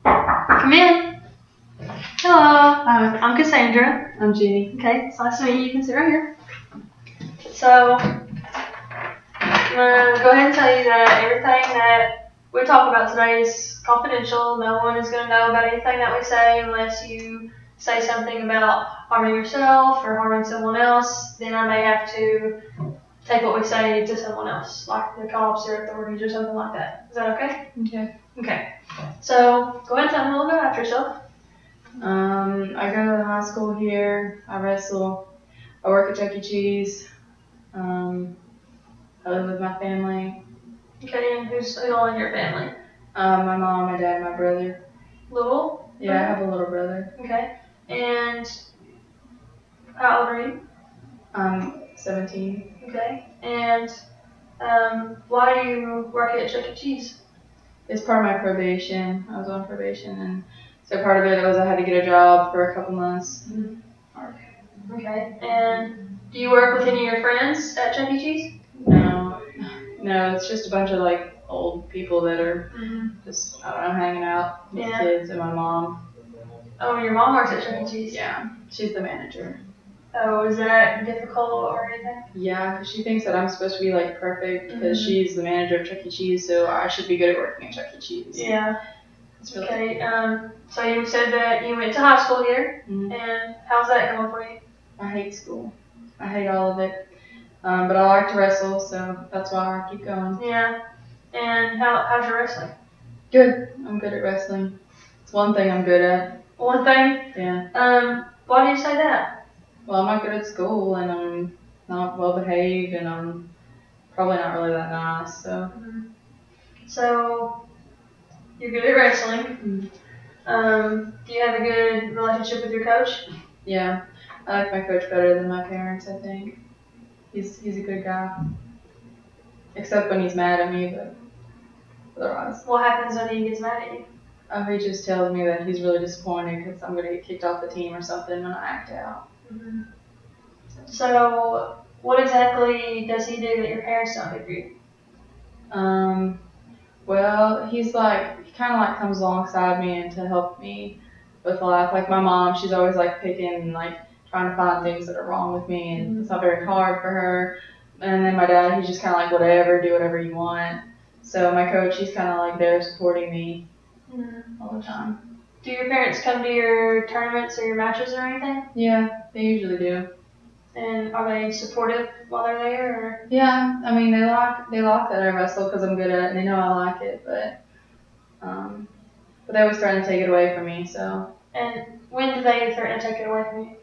Come in. Hello, I'm Cassandra. I'm Gini. Okay, it's nice to meet you. You can sit right here. So, I'm going to go ahead and tell you that everything that we talk about today is confidential. No one is going to know about anything that we say unless you say something about harming yourself or harming someone else. Then I may have to take what we say to someone else, like the cops or authorities or something like that. Is that okay? Okay. Okay. So, go ahead and tell me a little bit about yourself. I go to high school here. I wrestle. I work at Chuck E. Cheese. I live with my family. Okay, and who's all in your family? My mom, my dad, my brother. Little? Yeah, I have a little brother. Okay. And how old are you? I'm 17. Okay. And why do you work at Chuck E. Cheese? It's part of my probation. I was on probation, and so part of it was I had to get a job for a couple months. Mm-hmm. Okay. And do you work with any of your friends at Chuck E. Cheese? No, it's just a bunch of like old people that are just, I don't know, hanging out with the kids and my mom. Oh, your mom works at Chuck E. Cheese? Yeah, she's the manager. Oh, is that difficult or anything? Yeah, because she thinks that I'm supposed to be like perfect because she's the manager of Chuck E. Cheese, so I should be good at working at Chuck E. Cheese. Yeah. It's really Okay. So you said that you went to high school here, and how's that going for you? I hate school. I hate all of it. But I like to wrestle, so that's why I keep going. Yeah. And how's your wrestling? Good. I'm good at wrestling. It's one thing I'm good at. One thing? Yeah. Why do you say that? Well, I'm not good at school, and I'm not well behaved, and I'm probably not really that nice, so. So, you're good at wrestling. Do you have a good relationship with your coach? Yeah. I like my coach better than my parents, I think. He's a good guy. Except when he's mad at me, but otherwise. What happens when he gets mad at you? He just tells me that he's really disappointed because I'm going to get kicked off the team or something when I act out. So, what exactly does he do that your parents don't do for you? Well, he kind of like comes alongside me and to help me with life. Like my mom, she's always like picking and like trying to find things that are wrong with me, and it's not very hard for her. And then my dad, he's just kind of like whatever, do whatever you want. So my coach, he's kind of like there supporting me all the time. Do your parents come to your tournaments or your matches or anything? Yeah, they usually do. And are they supportive while they're there? Or? Yeah, I mean they like that I wrestle because I'm good at it, and they know I like it. But they always trying to take it away from me. So. And when do they threaten to take it away from you?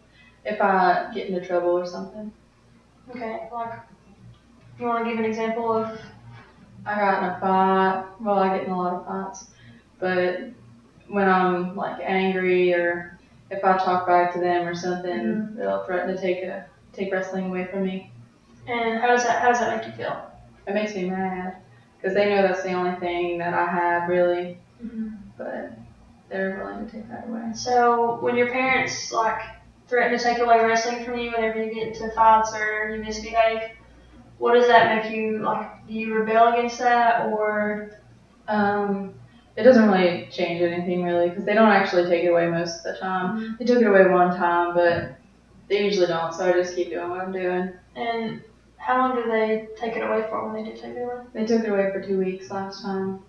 If I get into trouble or something. Okay, like, you want to give an example of? I got in a fight. Well, I get in a lot of fights, but when I'm like angry or if I talk back to them or something, they'll threaten to take wrestling away from me. And how does that make you feel? It makes me mad because they know that's the only thing that I have really, but they're willing to take that away. So when your parents like threaten to take away wrestling from you whenever you get into fights or you misbehave, what does that make you like? Do you rebel against that or? It doesn't really change anything really because they don't actually take it away most of the time. They took it away one time, but they usually don't. So I just keep doing what I'm doing. And how long do they take it away for when they do take it away? They took it away for 2 weeks last time.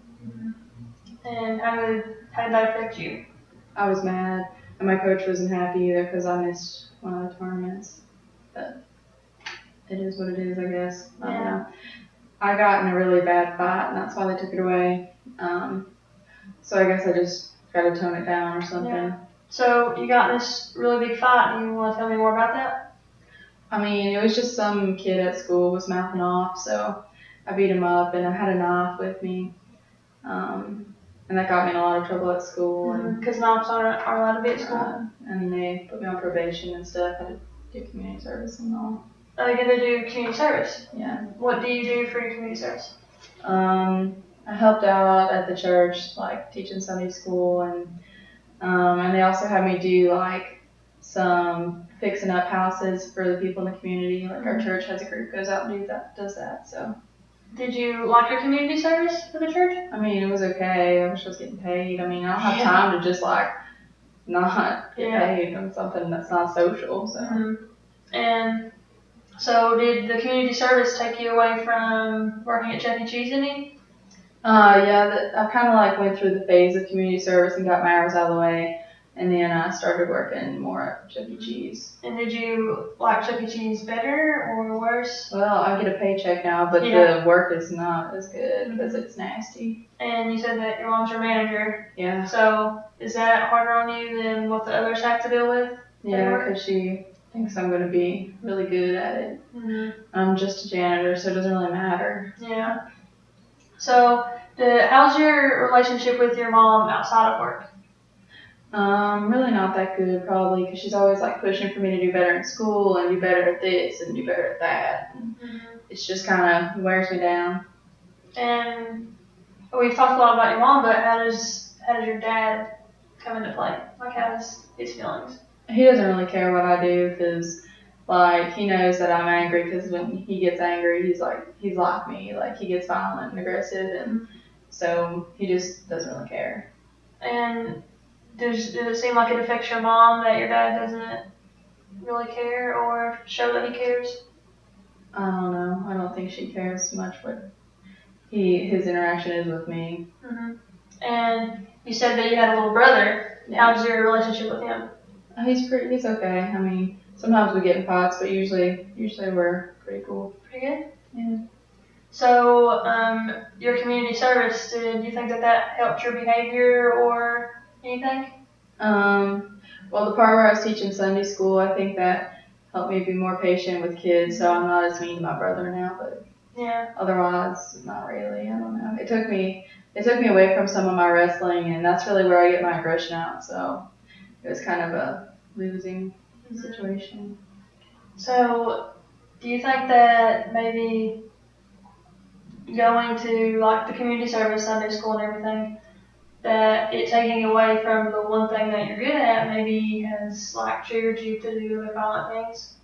And how did that affect you? I was mad, and my coach wasn't happy either because I missed one of the tournaments. But it is what it is, I guess. I don't know. I got in a really bad fight, and that's why they took it away. So I guess I just got to tone it down or something. Yeah. So you got in this really big fight, and you want to tell me more about that? I mean, it was just some kid at school was mouthing off, so I beat him up, and I had a knife with me. And that got me in a lot of trouble at school. Because knives aren't allowed to be at school? And they put me on probation and stuff. I had to do community service and all. Are they going to do community service? Yeah. What do you do for your community service? I helped out at the church, like teaching Sunday school, and they also had me do like some fixing up houses for the people in the community. Like our church has a group goes out and does that. So. Did you like your community service for the church? I mean, it was okay. I wish I was getting paid. I mean, I don't have time to just like not get paid on something that's not social. So. And so, did the community service take you away from working at Chuck E. Cheese any? Yeah, I kind of like went through the phase of community service and got my hours out of the way, and then I started working more at Chuck E. Cheese. And did you like Chuck E. Cheese better or worse? Well, I get a paycheck now, but the work is not as good because it's nasty. And you said that your mom's your manager. Yeah. So, is that harder on you than what the others have to deal with? Yeah, because she thinks I'm going to be really good at it. I'm just a janitor, so it doesn't really matter. Yeah. So, how's your relationship with your mom outside of work? Really not that good, probably, because she's always like pushing for me to do better in school and do better at this and do better at that. And it's just kind of wears me down. And we've talked a lot about your mom, but how does your dad come into play? Like, how's his feelings? He doesn't really care what I do because, like, he knows that I'm angry because when he gets angry, he's like me. Like, he gets violent and aggressive, and so he just doesn't really care. And does it seem like it affects your mom that your dad doesn't really care or show that he cares? I don't know. I don't think she cares much what his interaction is with me. And you said that you had a little brother. How's your relationship with him? He's okay. I mean, sometimes we get in fights, but usually we're pretty cool. Pretty good? Yeah. So, your community service, did you think that helped your behavior or anything? Well, the part where I was teaching Sunday school, I think that helped me be more patient with kids, so I'm not as mean to my brother now, but otherwise, not really. I don't know. It took me away from some of my wrestling, and that's really where I get my aggression out, so it was kind of a losing situation. So, do you think that maybe going to like the community service, Sunday school and everything, that it taking away from the one thing that you're good at maybe has like triggered you to do other violent things?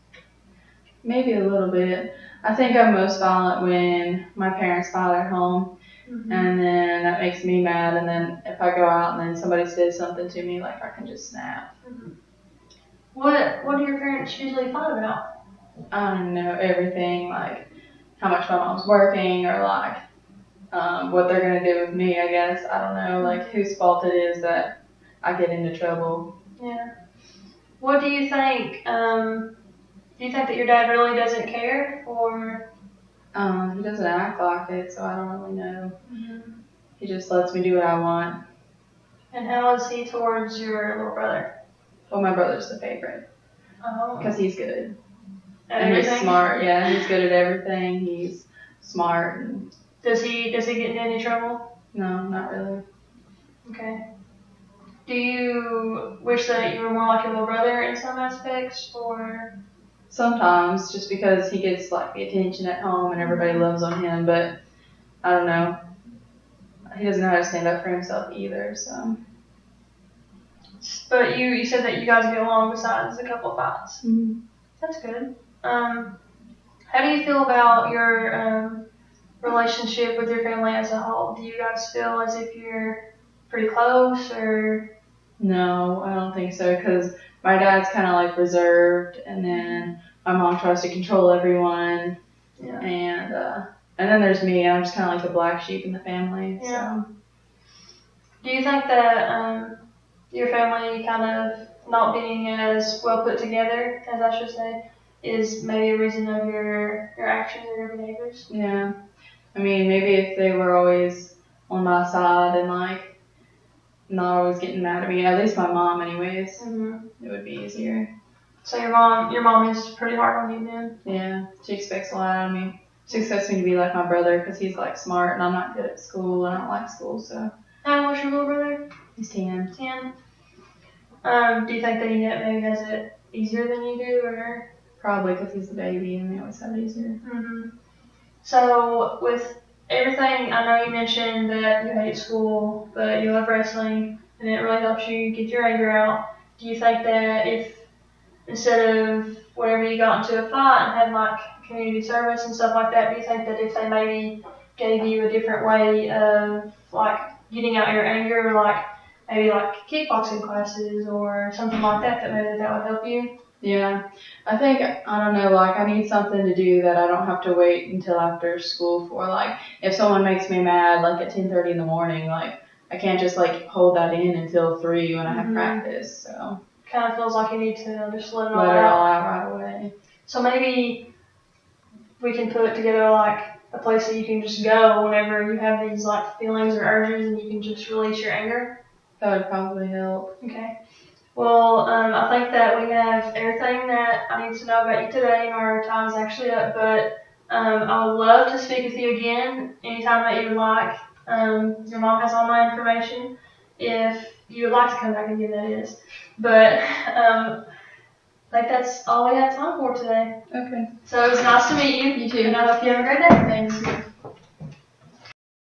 Maybe a little bit. I think I'm most violent when my parents fight at home, and then that makes me mad, and then if I go out and then somebody says something to me, like I can just snap. What do your parents usually fight about? I don't know, everything, like how much my mom's working, or like what they're going to do with me, I guess. I don't know, like whose fault it is that I get into trouble. Yeah. What do you think? Do you think that your dad really doesn't care, or? He doesn't act like it, so I don't really know. He just lets me do what I want. And how is he towards your little brother? Well, my brother's the favorite. Oh. Because he's good. At and everything? He's smart. Yeah, he's good at everything. He's smart. And Does he get into any trouble? No, not really. Okay. Do you wish that you were more like your little brother in some aspects, or? Sometimes, just because he gets like the attention at home and everybody loves on him, but I don't know. He doesn't know how to stand up for himself either, so. But you said that you guys get along besides a couple of fights. That's good. How do you feel about your relationship with your family as a whole? Do you guys feel as if you're pretty close, or? No, I don't think so, because my dad's kind of like reserved, and then my mom tries to control everyone, and then there's me. I'm just kind of like the black sheep in the family. Yeah. So. Do you think that your family kind of not being as well put together, as I should say, is maybe a reason of your actions or your behaviors? Yeah. I mean, maybe if they were always on my side and like not always getting mad at me, at least my mom anyways, it would be easier. So your mom is pretty hard on you then? Yeah, she expects a lot out of me. She expects me to be like my brother because he's like smart and I'm not good at school and I don't like school, so. How old's your little brother? He's 10. 10. Do you think that he maybe has it easier than you do, or? Probably because he's the baby and they always have it easier. So with everything, I know you mentioned that you hate school, but you love wrestling, and it really helps you get your anger out. Do you think that if instead of whenever you got into a fight and had like community service and stuff like that, do you think that if they maybe gave you a different way of like getting out your anger, like maybe like kickboxing classes or something like that, that maybe that would help you. Yeah, I think, I don't know, like I need something to do that I don't have to wait until after school for. Like if someone makes me mad like at 10:30 in the morning, like I can't just like hold that in until 3 when I have practice. So kind of feels like you need to just let it let all it all out. out right away. So maybe we can put together like a place that you can just go whenever you have these like feelings or urges, and you can just release your anger. That would probably help. Okay. Well, I think that we have everything that I need to know about you today, and our time's actually up, but I would love to speak with you again anytime that you would like. Your mom has all my information if you would like to come back again, that is. But I think that's all we have time for today. Okay. So it was nice to meet you. You too. And I hope you have a great day. Thanks.